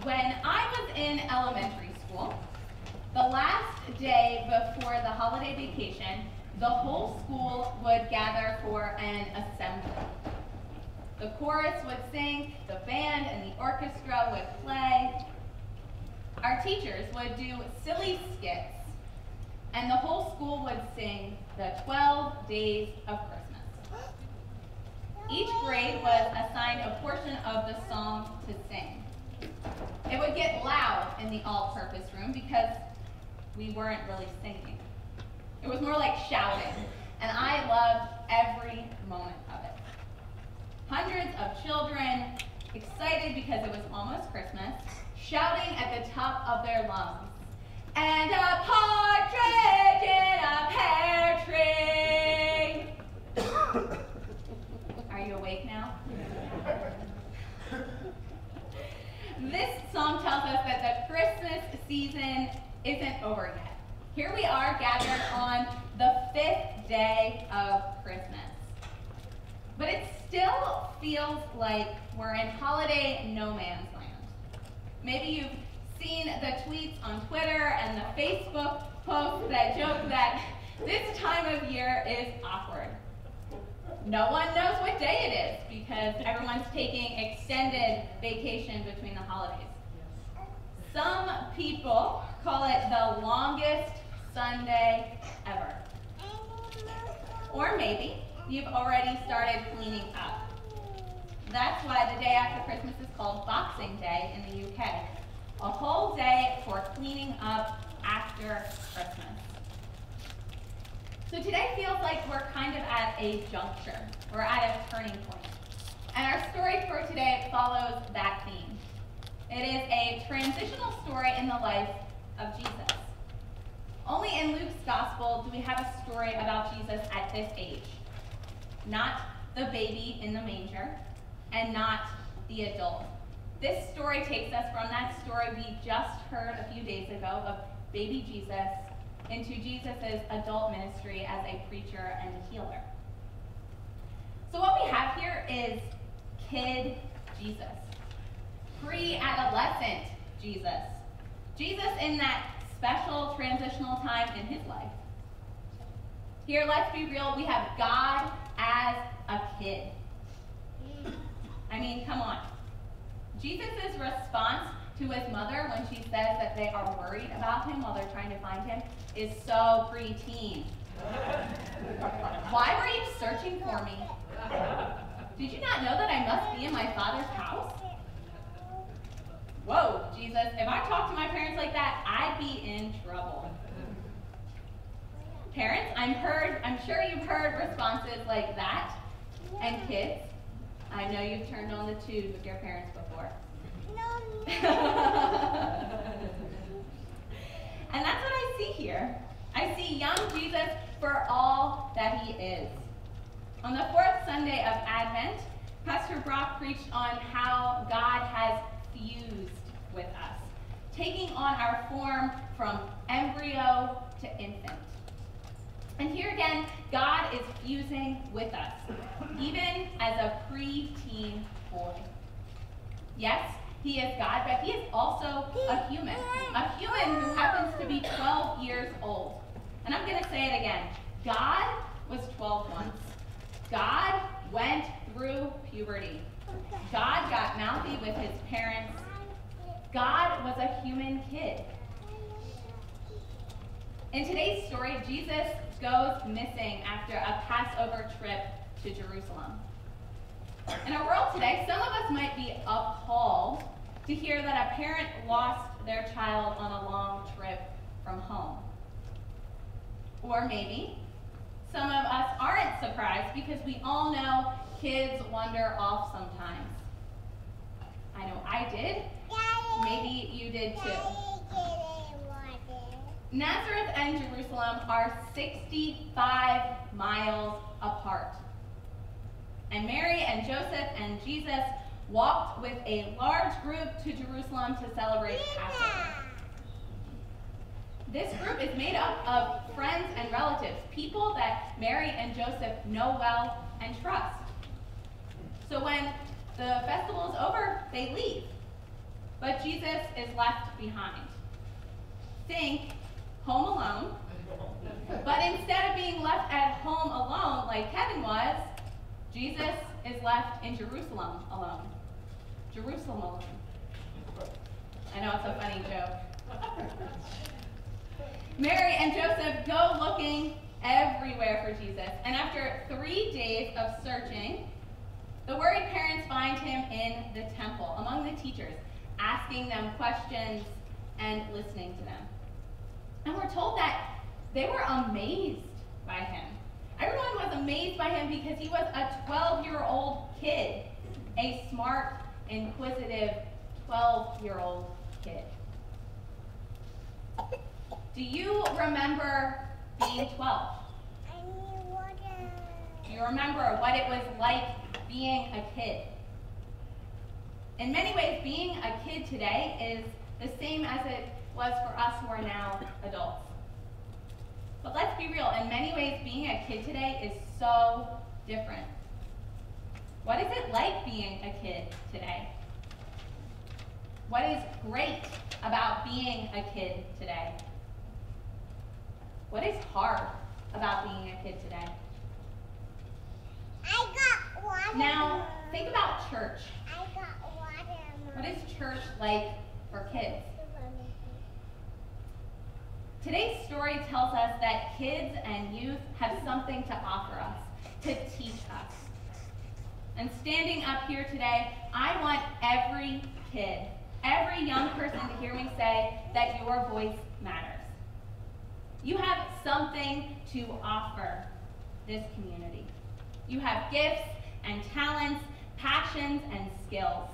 When I was in elementary school, the last day before the holiday vacation, the whole school would gather for an assembly. The chorus would sing, the band and the orchestra would play. Our teachers would do silly skits, and the whole school would sing the 12 Days of Christmas. Each grade was assigned a portion of the song to sing. It would get loud in the all-purpose room because we weren't really singing. It was more like shouting, and I loved every moment of it. Hundreds of children, excited because it was almost Christmas, shouting at the top of their lungs, "And a partridge in a pear tree!" Are you awake now? This song tells us that the Christmas season isn't over yet. Here we are gathered on the 5th day of Christmas. But it still feels like we're in holiday no man's land. Maybe you've seen the tweets on Twitter and the Facebook posts that joke that this time of year is awkward. No one knows what day it is because everyone's taking extended vacation between the holidays. Some people call it the longest Sunday ever. Or maybe you've already started cleaning up. That's why the day after Christmas is called Boxing Day in the UK. A whole day for cleaning up after Christmas. So today feels like we're kind of at a juncture. We're at a turning point. And our story for today follows that theme. It is a transitional story in the life of Jesus. Only in Luke's gospel do we have a story about Jesus at this age. Not the baby in the manger, and not the adult. This story takes us from that story we just heard a few days ago of baby Jesus into Jesus' adult ministry as a preacher and healer. So what we have here is kid Jesus, pre-adolescent Jesus, Jesus in that special transitional time in his life. Here, let's be real, we have God as a kid. I mean, come on. Jesus' response to his mother when she says that they are worried about him while they're trying to find him is so preteen. Why were you searching for me? Did you not know that I must be in my Father's house? Whoa, Jesus, if I talked to my parents like that, I'd be in trouble. Parents, I'm sure you've heard responses like that. And kids, I know you've turned on the tube with your parents before. And that's what I see here. I see young Jesus for all that he is. On the 4th Sunday of Advent, Pastor Brock preached on how God has fused with us, taking on our form from embryo to infant. And here again, God is fusing with us, even as a preteen boy. Yes, he is God, but he is also a human who happens to be 12 years old. And I'm going to say it again. God was 12 once. God went through puberty. God got mouthy with his parents. God was a human kid. In today's story, Jesus goes missing after a Passover trip to Jerusalem. In our world today, some of us might be appalled to hear that a parent lost their child on a long trip from home. Or maybe some of us aren't surprised because we all know kids wander off sometimes. I know I did. Maybe you did too. Nazareth and Jerusalem are 65 miles apart. And Mary and Joseph and Jesus walked with a large group to Jerusalem to celebrate Passover. This group is made up of friends and relatives, people that Mary and Joseph know well and trust. So when the festival is over, they leave. but Jesus is left behind. Think Home Alone, but instead of being left at home alone like Kevin was, Jesus is left in Jerusalem alone. Jerusalem alone. I know it's a funny joke. Mary and Joseph go looking everywhere for Jesus, and after 3 days of searching, the worried parents find him in the temple, among the teachers, asking them questions and listening to them. And we're told that they were amazed by him. Everyone was amazed by him because he was a 12-year-old kid, a smart, inquisitive 12-year-old kid. Do you remember being 12? Do you remember what it was like being a kid? In many ways, being a kid today is the same as it was for us who are now adults. But let's be real, in many ways, being a kid today is so different. What is it like being a kid today? What is great about being a kid today? What is hard about being a kid today? I got watermelon. Now, think about church. I got watermelon. What is church like for kids? Today's story tells us that kids and youth have something to offer us, to teach us. And standing up here today, I want every kid, every young person to hear me say that your voice matters. You have something to offer this community. You have gifts and talents, passions and skills.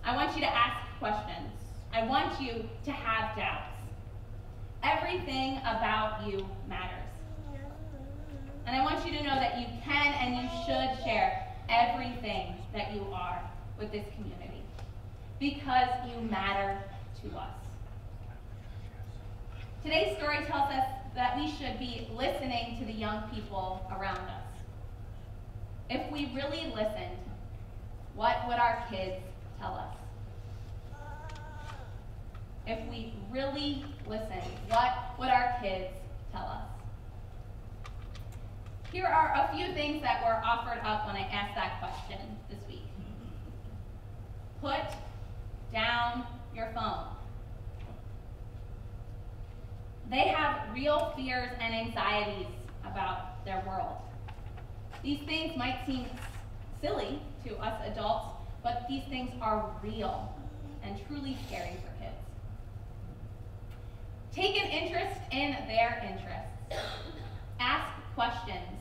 I want you to ask questions. I want you to have doubts. Everything about you matters. And I want you to know that you can and you should share everything that you are with this community because you matter to us. Today's story tells us that we should be listening to the young people around us. If we really listened, what would our kids tell us? If we really listened, what would our kids tell us? Here are a few things that were offered up when I asked that question this week. Put down your phone. They have real fears and anxieties about their world. These things might seem silly to us adults, but these things are real and truly scary for kids. Take an interest in their interests. Ask questions.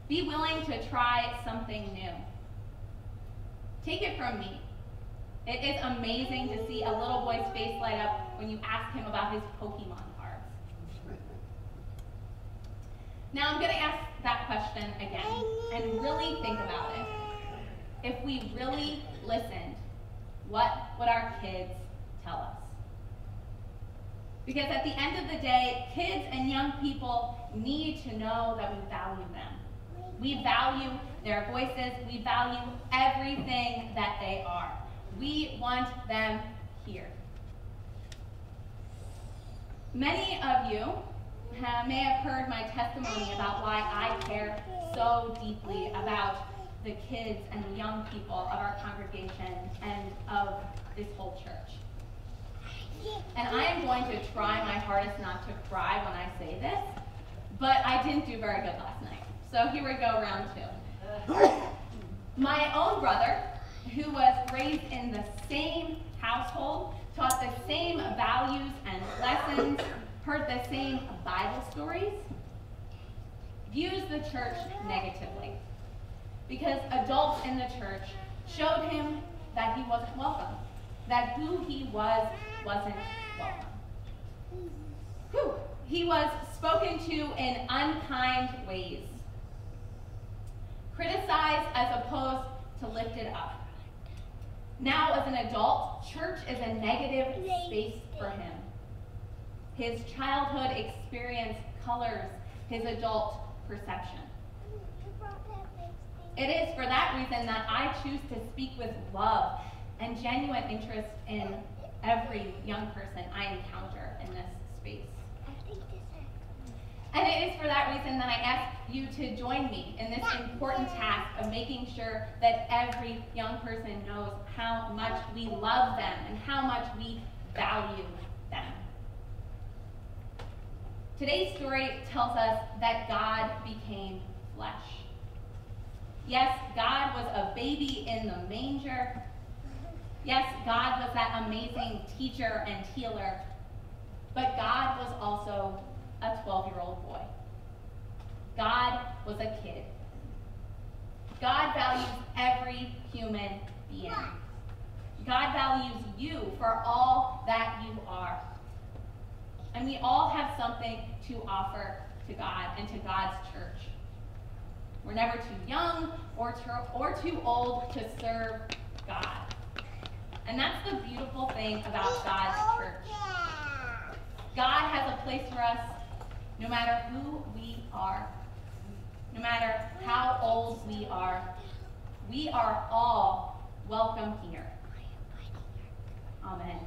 Be willing to try something new. Take it from me. It is amazing to see a little boy's face light up when you ask him about his Pokemon cards. Now I'm going to ask that question again and really think about it. If we really listened, what would our kids tell us? Because at the end of the day, kids and young people need to know that we value them. We value their voices. We value everything that they are. We want them here. Many of you may have heard my testimony about why I care so deeply about the kids and the young people of our congregation and of this whole church. And I am going to try my hardest not to cry when I say this, but I didn't do very good last night. So here we go, round two. My own brother, who was raised in the same household, taught the same values and lessons, heard the same Bible stories, views the church negatively because adults in the church showed him that he wasn't welcome, that who he was wasn't welcome. Whew. He was spoken to in unkind ways, criticized as opposed to lifted up. Now, as an adult, church is a negative space for him. His childhood experience colors his adult perception. It is for that reason that I choose to speak with love and genuine interest in every young person I encounter in this space. And it is for that reason that I ask you to join me in this important task of making sure that every young person knows how much we love them and how much we value them. Today's story tells us that God became flesh. Yes, God was a baby in the manger. Yes, God was that amazing teacher and healer. But God was also a 12-year-old boy. God was a kid. God values every human being. God values you for all that you are. And we all have something to offer to God and to God's church. We're never too young or too old to serve God. And that's the beautiful thing about God's church. God has a place for us no matter who we are, no matter how old we are. We are all welcome here. Amen.